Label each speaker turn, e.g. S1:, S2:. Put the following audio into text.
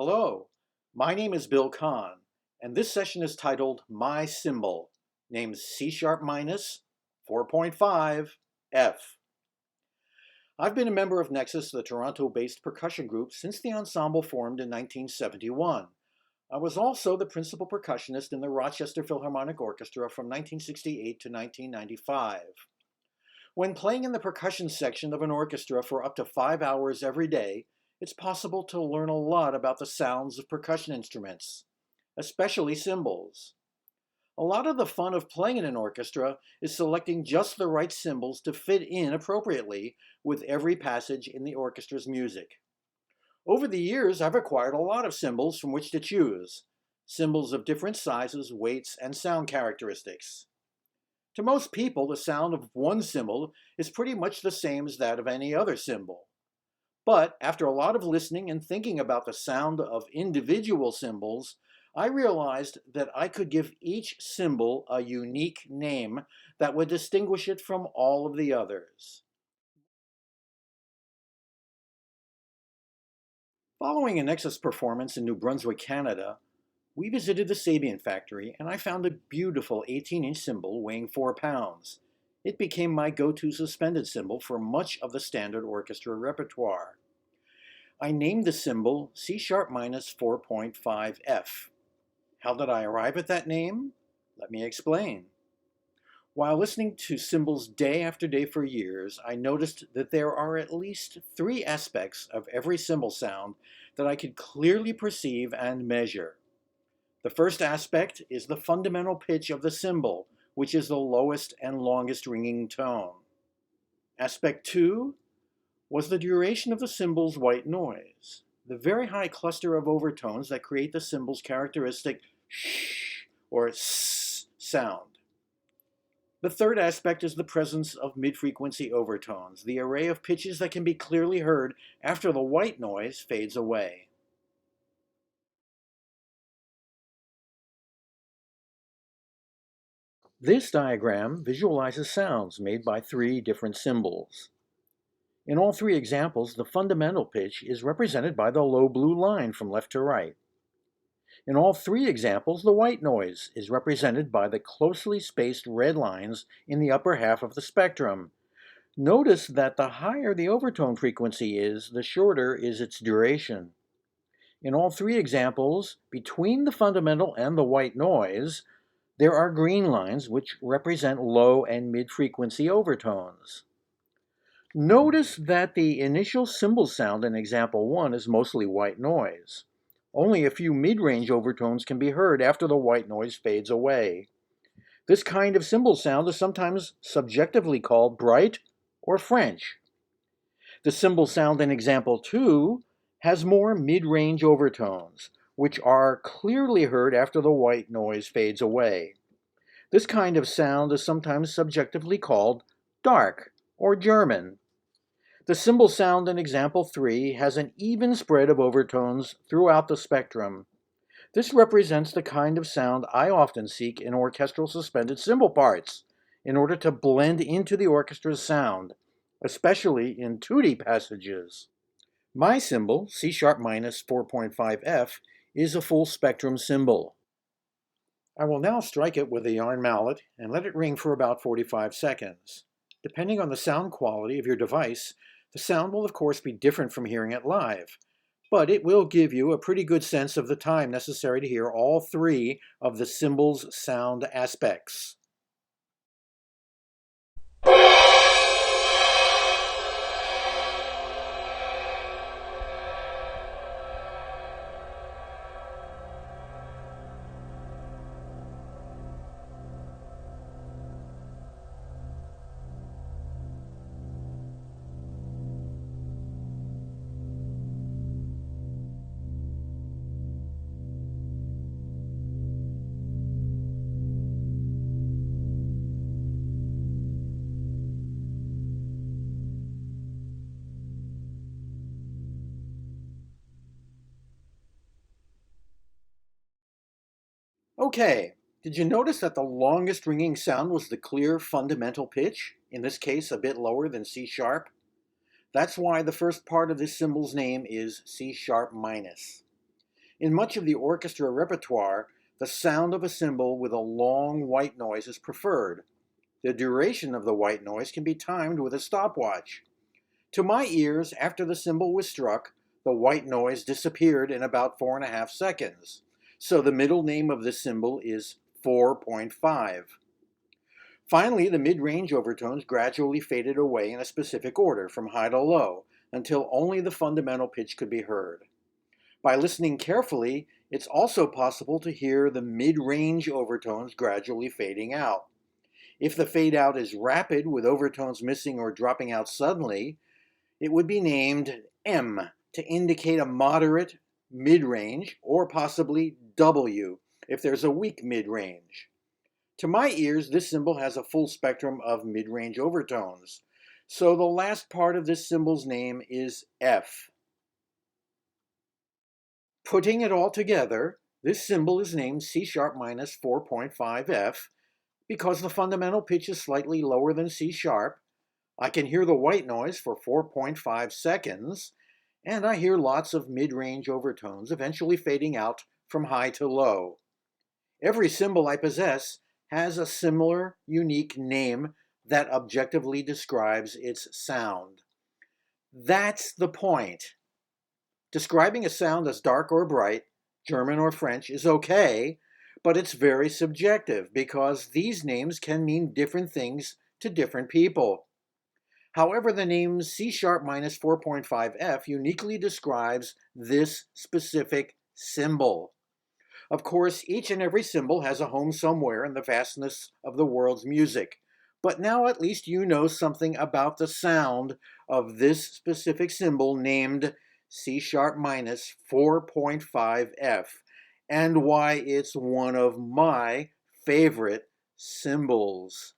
S1: Hello, my name is Bill Cahn, and this session is titled My Cymbal, named C# minus 4.5 F. I've been a member of NEXUS, the Toronto-based percussion group, since the ensemble formed in 1971. I was also the principal percussionist in the Rochester Philharmonic Orchestra from 1968 to 1995. When playing in the percussion section of an orchestra for up to 5 hours every day, it's possible to learn a lot about the sounds of percussion instruments, especially cymbals. A lot of the fun of playing in an orchestra is selecting just the right cymbals to fit in appropriately with every passage in the orchestra's music. Over the years, I've acquired a lot of cymbals from which to choose, cymbals of different sizes, weights, and sound characteristics. To most people, the sound of one cymbal is pretty much the same as that of any other cymbal. But after a lot of listening and thinking about the sound of individual cymbals, I realized that I could give each cymbal a unique name that would distinguish it from all of the others. Following a NEXUS performance in New Brunswick, Canada, we visited the SABIAN factory and I found a beautiful 18-inch cymbal weighing 4 pounds. It became my go-to suspended cymbal for much of the standard orchestra repertoire. I named the cymbal C# minus 4.5 F. How did I arrive at that name? Let me explain. While listening to cymbals day after day for years, I noticed that there are at least 3 aspects of every cymbal sound that I could clearly perceive and measure. The first aspect is the fundamental pitch of the cymbal, which is the lowest and longest ringing tone. Aspect 2 was the duration of the cymbal's white noise, the very high cluster of overtones that create the cymbal's characteristic sh or s sound. The third aspect is the presence of mid-frequency overtones, the array of pitches that can be clearly heard after the white noise fades away. This diagram visualizes sounds made by 3 different cymbals. In all 3 examples, the fundamental pitch is represented by the low blue line from left to right. In all 3 examples, the white noise is represented by the closely spaced red lines in the upper half of the spectrum. Notice that the higher the overtone frequency is, the shorter is its duration. In all 3 examples, between the fundamental and the white noise, there are green lines which represent low and mid-frequency overtones. Notice that the initial cymbal sound in example 1 is mostly white noise. Only a few mid-range overtones can be heard after the white noise fades away. This kind of cymbal sound is sometimes subjectively called bright or French. The cymbal sound in example 2 has more mid-range overtones, which are clearly heard after the white noise fades away. This kind of sound is sometimes subjectively called dark or German. The cymbal sound in example 3 has an even spread of overtones throughout the spectrum. This represents the kind of sound I often seek in orchestral suspended cymbal parts in order to blend into the orchestra's sound, especially in tutti passages. My cymbal, C# minus 4.5 F, is a full spectrum cymbal. I will now strike it with a yarn mallet and let it ring for about 45 seconds. Depending on the sound quality of your device, the sound will of course be different from hearing it live, but it will give you a pretty good sense of the time necessary to hear all 3 of the cymbal's sound aspects. Okay, did you notice that the longest ringing sound was the clear fundamental pitch, in this case a bit lower than C#? That's why the first part of this cymbal's name is C# minus. In much of the orchestra repertoire, the sound of a cymbal with a long white noise is preferred. The duration of the white noise can be timed with a stopwatch. To my ears, after the cymbal was struck, the white noise disappeared in about 4.5 seconds. So the middle name of this cymbal is 4.5. Finally, the mid-range overtones gradually faded away in a specific order from high to low until only the fundamental pitch could be heard. By listening carefully, it's also possible to hear the mid-range overtones gradually fading out. If the fade out is rapid with overtones missing or dropping out suddenly, it would be named M to indicate a moderate mid-range, or possibly W if there's a weak mid-range. To my ears, this cymbal has a full spectrum of mid-range overtones, so the last part of this cymbal's name is F. Putting it all together, this cymbal is named C-sharp minus 4.5F because the fundamental pitch is slightly lower than C-sharp. I can hear the white noise for 4.5 seconds, and I hear lots of mid-range overtones eventually fading out from high to low. Every cymbal I possess has a similar, unique name that objectively describes its sound. That's the point. Describing a sound as dark or bright, German or French, is okay, but it's very subjective because these names can mean different things to different people. However, the name C-sharp minus 4.5F uniquely describes this specific cymbal. Of course, each and every cymbal has a home somewhere in the vastness of the world's music, but now at least you know something about the sound of this specific cymbal named C-sharp minus 4.5F and why it's one of my favorite cymbals.